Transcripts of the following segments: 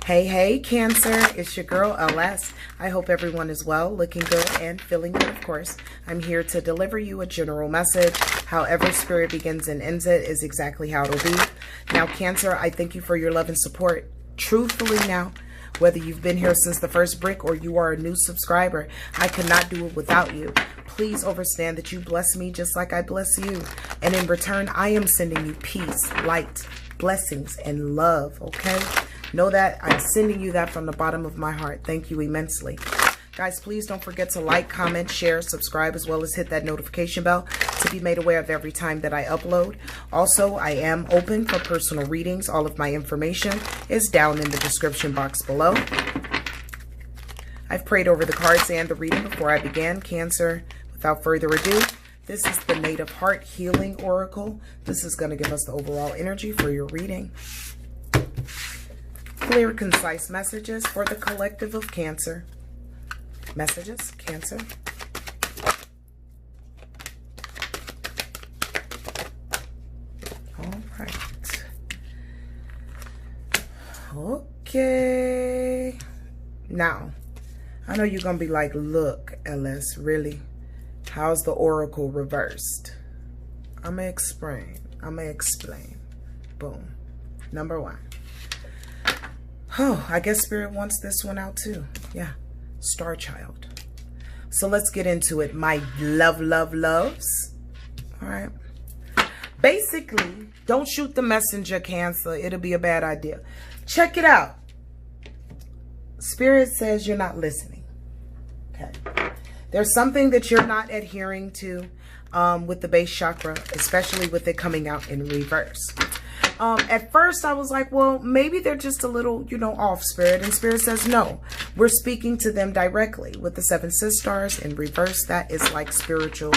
Hey, hey, Cancer. It's your girl, LS. I hope everyone is well, looking good, and feeling good, of course. I'm here to deliver you a general message. However Spirit begins and ends it is exactly how it'll be. Now, Cancer, I thank you for your love and support. Truthfully now, whether you've been here since the first brick or you are a new subscriber, I could not do it without you. Please understand that you bless me just like I bless you. And in return, I am sending you peace, light, blessings, and love, okay? Know that I'm sending you that from the bottom of my heart. Thank you immensely. Guys, please don't forget to like, comment, share, subscribe, as well as hit that notification bell to be made aware of every time that I upload. Also, I am open for personal readings. All of my information is down in the description box below. I've prayed over the cards and the reading before I began. Cancer, without further ado, this is the Native Heart Healing Oracle. This is going to give us the overall energy for your reading. Clear, concise messages for the collective of Cancer. Messages, Cancer. All right. Okay. Now, I know you're going to be like, look, LS, really? How's the oracle reversed? I'm going to explain. Boom. Number one. Oh, I guess Spirit wants this one out too. Yeah. Star Child. So let's get into it. My loves. All right. Basically, don't shoot the messenger, Cancer. It'll be a bad idea. Check it out. Spirit says you're not listening. Okay. There's something that you're not adhering to with the base chakra, especially with it coming out in reverse. At first I was like, well, maybe they're just a little, off, Spirit. And Spirit says, no, we're speaking to them directly with the 7 sisters in reverse. That is like spiritual,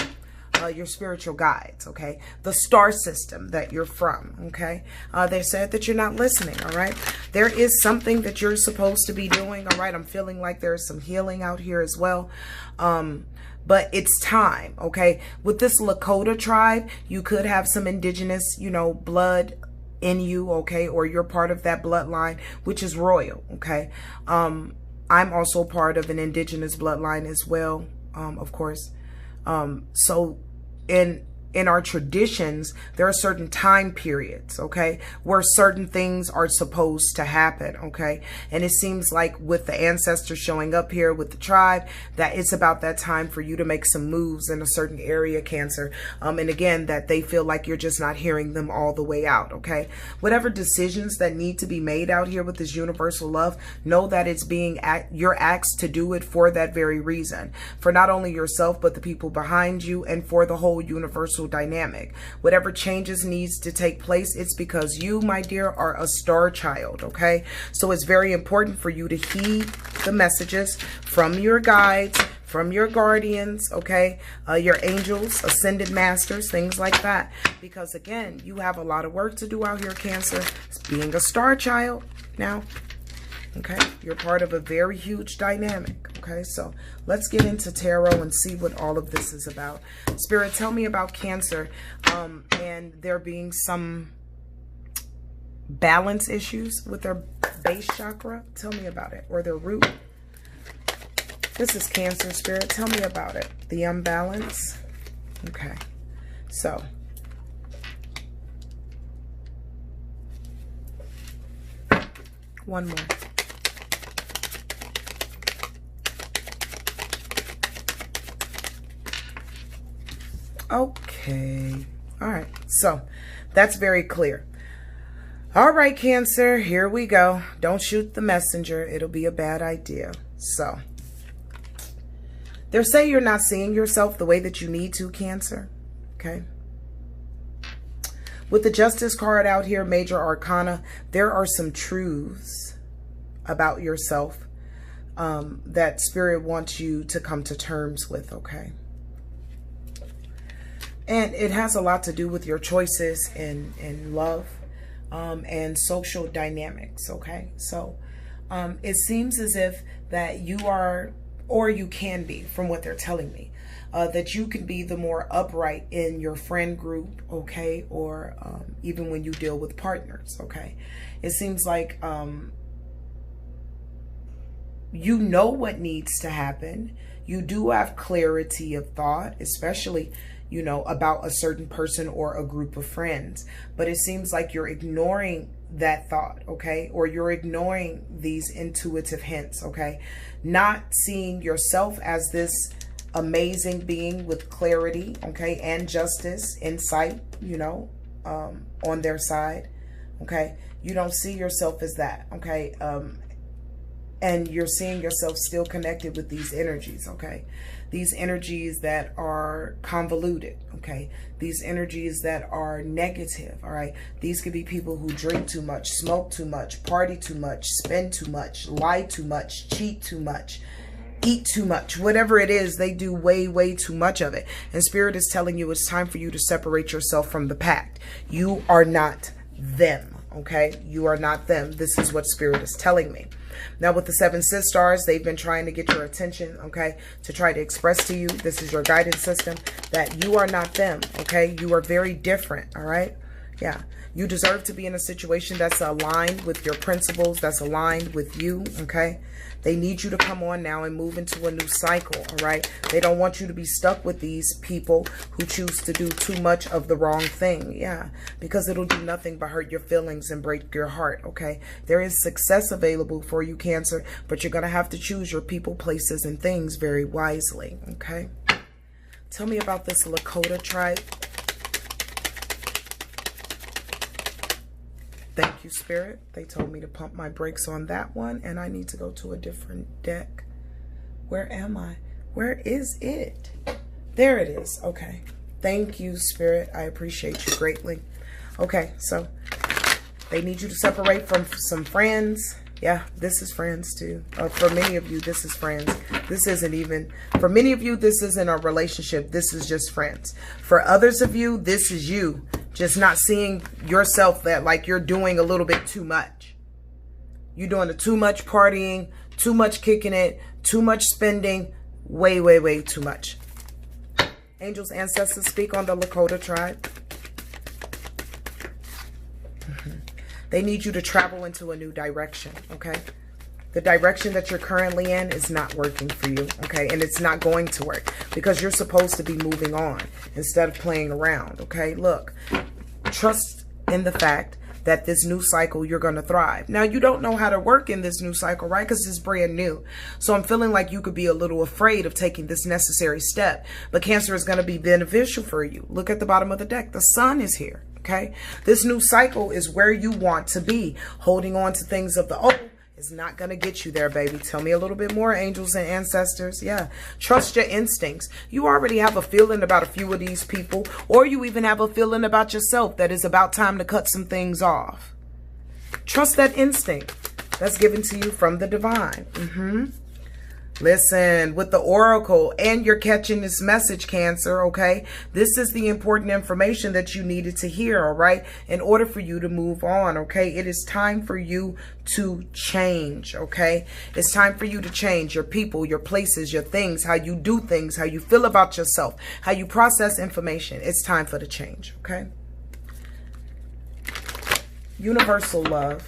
your spiritual guides. Okay. The star system that you're from. Okay. They said that you're not listening. All right. There is something that you're supposed to be doing. All right. I'm feeling like there's some healing out here as well. But it's time. Okay. With this Lakota tribe, you could have some indigenous, blood in you, okay, or you're part of that bloodline, which is royal, okay. I'm also part of an indigenous bloodline as well, of course. So in our traditions, there are certain time periods, okay, where certain things are supposed to happen, okay. And it seems like with the ancestors showing up here with the tribe, that it's about that time for you to make some moves in a certain area, Cancer. And again, that they feel like you're just not hearing them all the way out, okay. Whatever decisions that need to be made out here with this universal love, know that it's you're asked to do it for that very reason, for not only yourself, but the people behind you, and for the whole universal dynamic. Whatever changes needs to take place, it's because you, my dear, are a star child, okay? So it's very important for you to heed the messages from your guides, from your guardians, okay? Your angels, ascended masters, things like that. Because again, you have a lot of work to do out here, Cancer. Being a star child now, okay? You're part of a very huge dynamic. Okay, so let's get into tarot and see what all of this is about. Spirit, tell me about Cancer and there being some balance issues with their base chakra. Tell me about it, or their root. This is Cancer, Spirit. Tell me about it. The imbalance. Okay, so one more. Okay. All right. So that's very clear. All right, Cancer, here we go. Don't shoot the messenger. It'll be a bad idea. So they're saying you're not seeing yourself the way that you need to, Cancer. Okay. With the Justice card out here, Major Arcana, there are some truths about yourself that Spirit wants you to come to terms with, okay? And it has a lot to do with your choices in love and social dynamics, okay? So it seems as if that you are, or you can be, from what they're telling me, that you can be the more upright in your friend group, okay? Or even when you deal with partners, okay? It seems like you know what needs to happen. You do have clarity of thought, especially, you know, about a certain person or a group of friends. But it seems like you're ignoring that thought, okay? Or you're ignoring these intuitive hints, okay? Not seeing yourself as this amazing being with clarity, okay? And justice, insight, you know, on their side, okay? You don't see yourself as that, okay? And you're seeing yourself still connected with these energies, okay? These energies that are convoluted, okay? These energies that are negative, all right? These could be people who drink too much, smoke too much, party too much, spend too much, lie too much, cheat too much, eat too much. Whatever it is, they do way, way too much of it. And Spirit is telling you it's time for you to separate yourself from the pact. You are not them, okay? You are not them. This is what Spirit is telling me. Now with the 7 sisters, they've been trying to get your attention, okay, to try to express to you, this is your guidance system, that you are not them, okay? You are very different, all right? Yeah. You deserve to be in a situation that's aligned with your principles, that's aligned with you, okay? They need you to come on now and move into a new cycle, all right? They don't want you to be stuck with these people who choose to do too much of the wrong thing, yeah, because it'll do nothing but hurt your feelings and break your heart, okay? There is success available for you, Cancer, but you're going to have to choose your people, places, and things very wisely, okay? Tell me about this Lakota tribe. Thank you, Spirit. They told me to pump my brakes on that one, and I need to go to a different deck. Where am I? Where is it? There it is. Okay. Thank you, Spirit. I appreciate you greatly. Okay, so they need you to separate from some friends. Yeah, this is friends too. For many of you, this is friends. This isn't even, for many of you, this isn't a relationship. This is just friends. For others of you, this is you just not seeing yourself that like you're doing a little bit too much. You're doing too much partying, too much kicking it, too much spending, way, way, way too much. Angels, ancestors, speak on the Lakota tribe. They need you to travel into a new direction, okay? The direction that you're currently in is not working for you, okay? And it's not going to work because you're supposed to be moving on instead of playing around, okay? Look, trust in the fact that this new cycle, you're going to thrive. Now, you don't know how to work in this new cycle, right? Because it's brand new. So I'm feeling like you could be a little afraid of taking this necessary step. But Cancer is going to be beneficial for you. Look at the bottom of the deck. The sun is here, okay? This new cycle is where you want to be. Holding on to things of the old is not going to get you there, baby. Tell me a little bit more, angels and ancestors. Yeah. Trust your instincts. You already have a feeling about a few of these people, or you even have a feeling about yourself that it's about time to cut some things off. Trust that instinct that's given to you from the divine. Listen, with the oracle, and you're catching this message, Cancer, okay? This is the important information that you needed to hear, all right? In order for you to move on, okay? It is time for you to change, okay? It's time for you to change your people, your places, your things, how you do things, how you feel about yourself, how you process information. It's time for the change, okay? Universal love.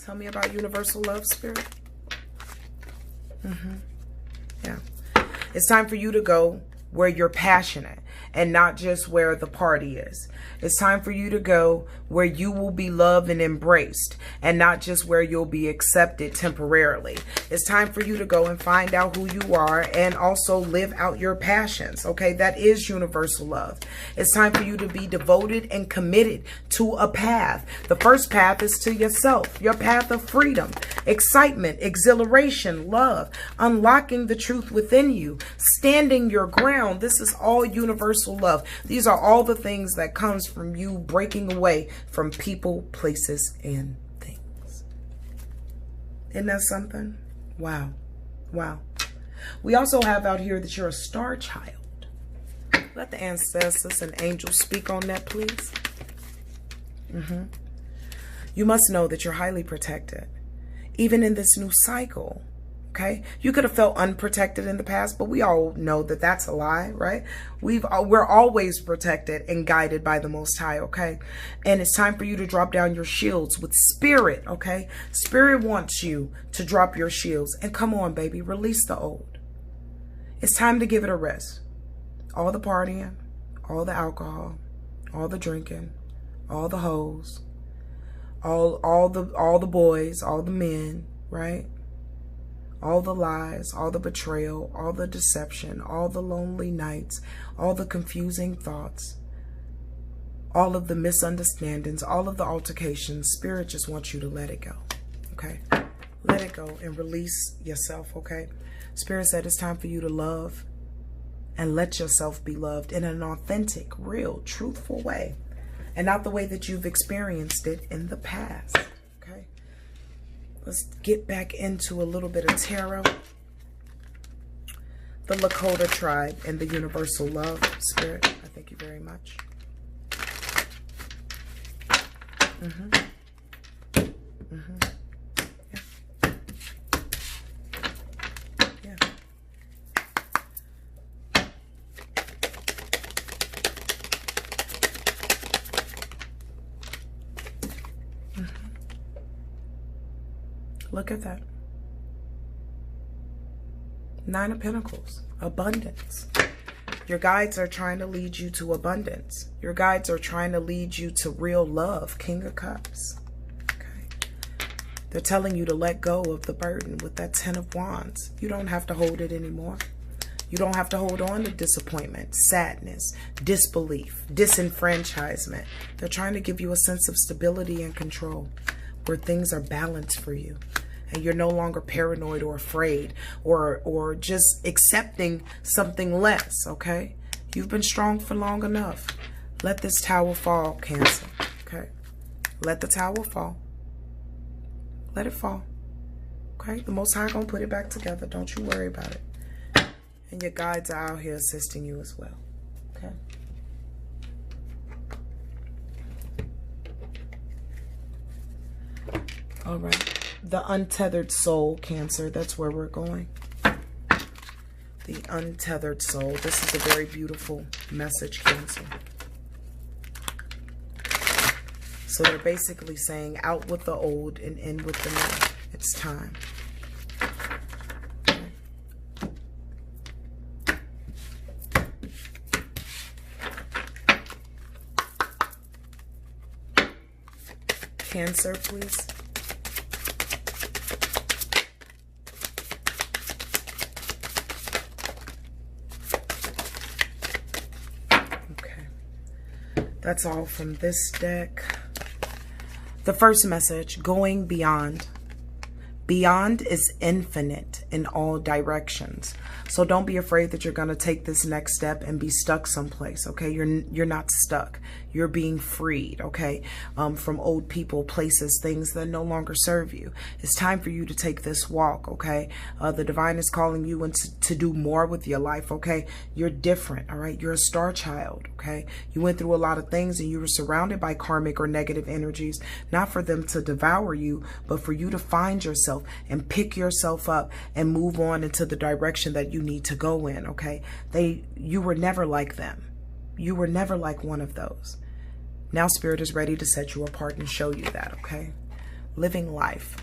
Tell me about universal love, Spirit. Yeah. It's time for you to go where you're passionate and not just where the party is. It's time for you to go where you will be loved and embraced and not just where you'll be accepted temporarily. It's time for you to go and find out who you are and also live out your passions. Okay, that is universal love. It's time for you to be devoted and committed to a path. The first path is to yourself, your path of freedom, excitement, exhilaration, love, unlocking the truth within you, standing your ground. This is all universal love. These are all the things that comes from you breaking away from people, places, and things. Isn't that something? Wow. Wow. We also have out here that you're a star child. Let the ancestors and angels speak on that, please. You must know that you're highly protected. Even in this new cycle, Okay, you could have felt unprotected in the past, but we all know that that's a lie, right? We're always protected and guided by the Most High, okay? And it's time for you to drop down your shields with spirit, okay? Spirit wants you to drop your shields. And come on, baby, release the old. It's time to give it a rest. All the partying, all the alcohol, all the drinking, all the hoes, all the boys, all the men, right? All the lies, all the betrayal, all the deception, all the lonely nights, all the confusing thoughts, all of the misunderstandings, all of the altercations. Spirit just wants you to let it go, okay? Let it go and release yourself, okay? Spirit said it's time for you to love and let yourself be loved in an authentic, real, truthful way, and not the way that you've experienced it in the past, okay? Let's get back into a little bit of tarot. The Lakota tribe and the universal love. Spirit, I thank you very much. Yeah. Look at that. 9 of Pentacles. Abundance. Your guides are trying to lead you to abundance. Your guides are trying to lead you to real love. King of Cups. Okay. They're telling you to let go of the burden with that 10 of Wands. You don't have to hold it anymore. You don't have to hold on to disappointment, sadness, disbelief, disenfranchisement. They're trying to give you a sense of stability and control where things are balanced for you. And you're no longer paranoid or afraid or just accepting something less, okay? You've been strong for long enough. Let this tower fall, Cancer, okay? Let the tower fall. Let it fall, okay? The Most High gonna put it back together. Don't you worry about it. And your guides are out here assisting you as well, okay? All right. The untethered soul, Cancer. That's where we're going. The untethered soul. This is a very beautiful message, Cancer. So they're basically saying out with the old and in with the new. It's time. Cancer, please. That's all from this deck. The first message, going beyond. Beyond is infinite in all directions. So don't be afraid that you're going to take this next step and be stuck someplace, okay? You're not stuck. You're being freed, okay? From old people, places, things that no longer serve you. It's time for you to take this walk, okay? The divine is calling you to do more with your life, okay? You're different, all right? You're a star child, okay? You went through a lot of things and you were surrounded by karmic or negative energies, not for them to devour you, but for you to find yourself and pick yourself up and move on into the direction that you need to go in, okay? You were never like them. You were never like one of those. Now Spirit is ready to set you apart and show you that, okay? Living life.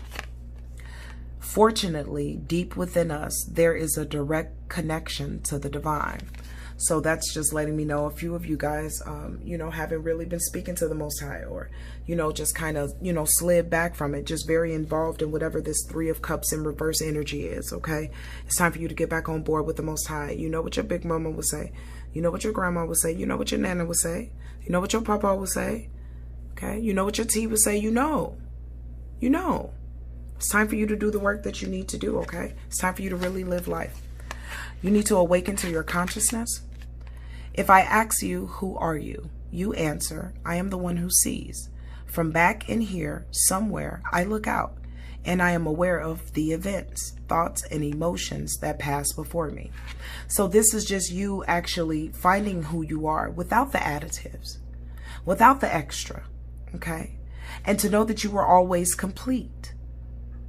Fortunately, deep within us, there is a direct connection to the divine. So that's just letting me know a few of you guys, you know, haven't really been speaking to the Most High, or, you know, just kind of, you know, slid back from it, just very involved in whatever this 3 of Cups in reverse energy is, okay? It's time for you to get back on board with the Most High. You know what your big mama would say. You know what your grandma would say. You know what your nana would say. You know what your papa would say. Okay? You know what your T would say. You know. You know. It's time for you to do the work that you need to do, okay? It's time for you to really live life. You need to awaken to your consciousness. If I ask you, who are you? You answer, I am the one who sees. From back in here, somewhere, I look out, and I am aware of the events, thoughts, and emotions that pass before me. So this is just you actually finding who you are without the additives, without the extra, okay? And to know that you were always complete.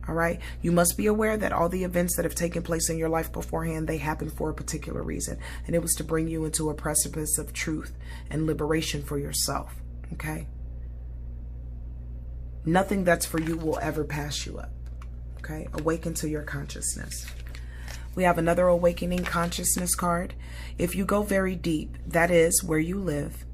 All right. You must be aware that all the events that have taken place in your life beforehand, they happened for a particular reason. And it was to bring you into a precipice of truth and liberation for yourself. Okay. Nothing that's for you will ever pass you up. Okay. Awaken to your consciousness. We have another awakening consciousness card. If you go very deep, that is where you live.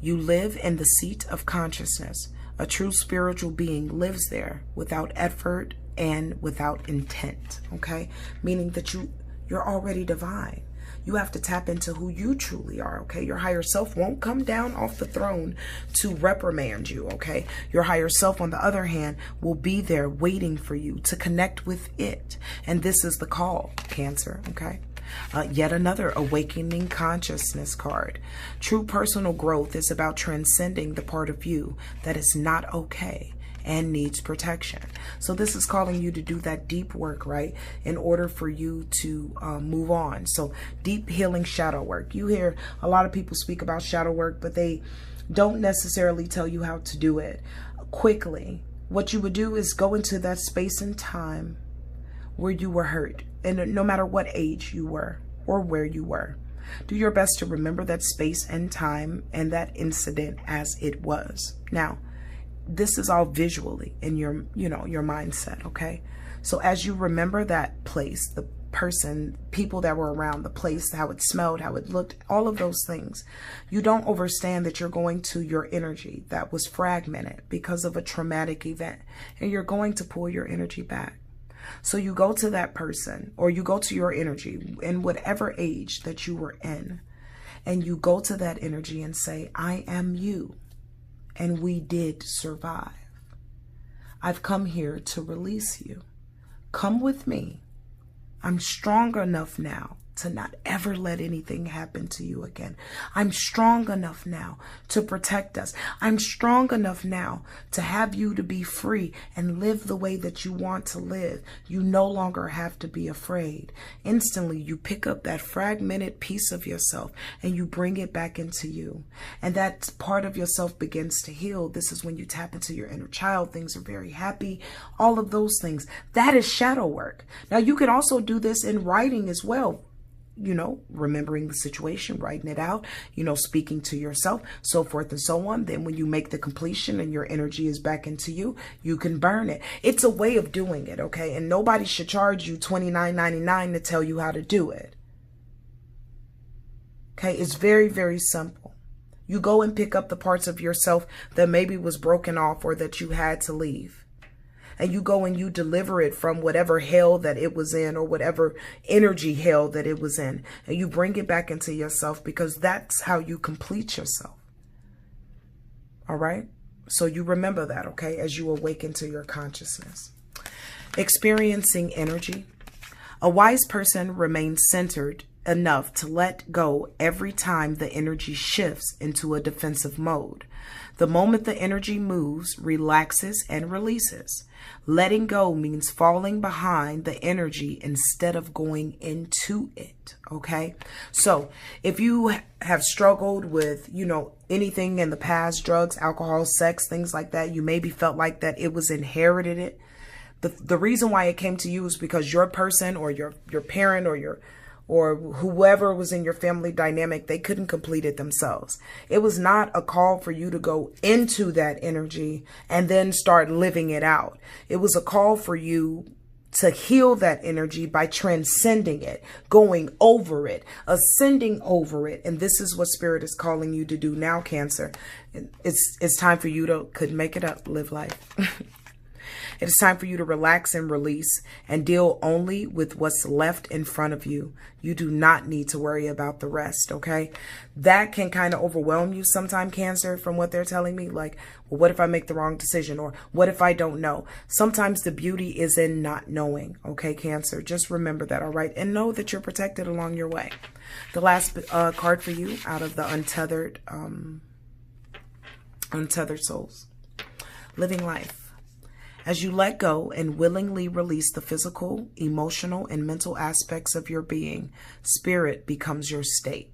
You live in the seat of consciousness. A true spiritual being lives there without effort and without intent, okay? Meaning that you're already divine. You have to tap into who you truly are, okay? Your higher self won't come down off the throne to reprimand you, okay? Your higher self, on the other hand, will be there waiting for you to connect with it. And this is the call, Cancer, okay? Yet another awakening consciousness card. True personal growth is about transcending the part of you that is not okay and needs protection. So this is calling you to do that deep work, right? In order for you to move on. So deep healing shadow work. You hear a lot of people speak about shadow work, but they don't necessarily tell you how to do it quickly. What you would do is go into that space and time where you were hurt, and no matter what age you were or where you were. Do your best to remember that space and time and that incident as it was. Now, this is all visually in your, your mindset, okay? So as you remember that place, the person, people that were around, the place, how it smelled, how it looked, all of those things, you don't understand that you're going to your energy that was fragmented because of a traumatic event, and you're going to pull your energy back. So you go to that person, or you go to your energy in whatever age that you were in, and you go to that energy and say, I am you. And we did survive. I've come here to release you. Come with me. I'm strong enough now to not ever let anything happen to you again. I'm strong enough now to protect us. I'm strong enough now to have you to be free and live the way that you want to live. You no longer have to be afraid. Instantly, you pick up that fragmented piece of yourself and you bring it back into you. And that part of yourself begins to heal. This is when you tap into your inner child. Things are very happy. All of those things. That is shadow work. Now, you can also do this in writing as well. Remembering the situation, writing it out, speaking to yourself, so forth and so on. Then when you make the completion and your energy is back into you, you can burn it. It's a way of doing it, okay? And nobody should charge you $29.99 to tell you how to do it. Okay, it's very, very simple. You go and pick up the parts of yourself that maybe was broken off or that you had to leave. And you go and you deliver it from whatever hell that it was in or whatever energy hell that it was in. And you bring it back into yourself because that's how you complete yourself. All right? So you remember that, okay, as you awaken to your consciousness. Experiencing energy. A wise person remains centered enough to let go every time the energy shifts into a defensive mode. The moment the energy moves, relaxes, and releases. Letting go means falling behind the energy instead of going into it, okay? So if you have struggled with, anything in the past, drugs, alcohol, sex, things like that, you maybe felt like that it was inherited. The reason why it came to you is because your person or your parent or whoever was in your family dynamic, they couldn't complete it themselves. It was not a call for you to go into that energy and then start living it out. It was a call for you to heal that energy by transcending it, going over it, ascending over it. And this is what Spirit is calling you to do now, Cancer. It's time for you to, couldn't make it up, live life. It is time for you to relax and release and deal only with what's left in front of you. You do not need to worry about the rest, okay? That can kind of overwhelm you sometime, Cancer, from what they're telling me. Like, well, what if I make the wrong decision? Or what if I don't know? Sometimes the beauty is in not knowing, okay, Cancer? Just remember that, all right? And know that you're protected along your way. The last card for you out of the untethered souls. Living life. As you let go and willingly release the physical, emotional, and mental aspects of your being, spirit becomes your state.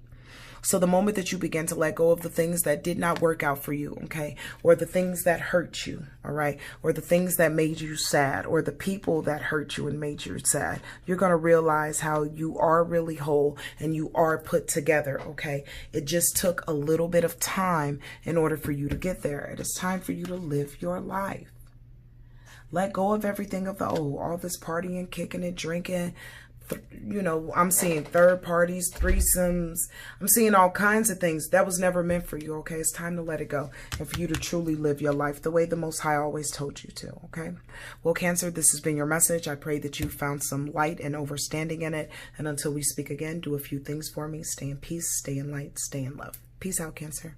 So the moment that you begin to let go of the things that did not work out for you, okay, or the things that hurt you, all right, or the things that made you sad, or the people that hurt you and made you sad, you're going to realize how you are really whole and you are put together, okay? It just took a little bit of time in order for you to get there. It is time for you to live your life. Let go of everything of the old, all this partying, kicking it, drinking. You know, I'm seeing third parties, threesomes. I'm seeing all kinds of things. That was never meant for you, okay? It's time to let it go and for you to truly live your life the way the Most High always told you to, okay? Well, Cancer, this has been your message. I pray that you found some light and understanding in it. And until we speak again, do a few things for me. Stay in peace, stay in light, stay in love. Peace out, Cancer.